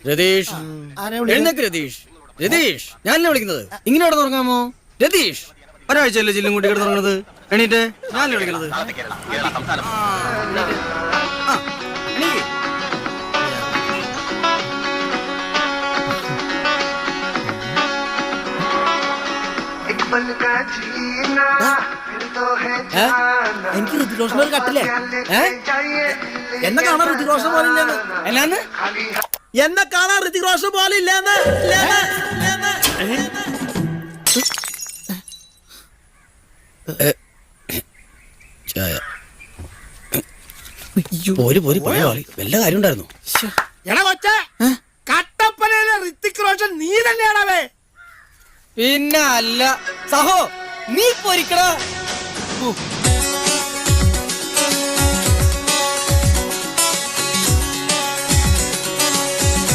രതീഷ്, എഴുന്നേക്ക് രതീഷ്. രതീഷ്, ഞാനല്ലേ വിളിക്കുന്നത്. ഇങ്ങനെ ഇവിടെ തുടങ്ങാമോ? രതീഷ്, ഒരാഴ്ചയല്ലേ ചില്ലും കൂട്ടി കിടന്ന് തുടങ്ങുന്നത്. എണീറ്റ്, ഞാനല്ലേ വിളിക്കുന്നത്. എനിക്ക് ഋതിക് റോഷൻ പോലെ കട്ടില്ലേ? എന്നെ കാണാൻ ഋതിക് റോഷൻ പോലെ ഇല്ലെന്ന്. അല്ലാന്ന് എന്നെ കാണാൻ ഋതിക് റോഷൻ പോലെ ഇല്ലെന്ന്. ചായ പോര് പോര് പോയ വല്ല കാര്യം ഉണ്ടായിരുന്നു. എടാ കൊച്ചേ, കട്ടപ്പനയിലെ ഋതിക് റോഷൻ നീ തന്നെയാണവേ. പിന്നെ അല്ല സഹോ, നീ പൊരിക്കടാ.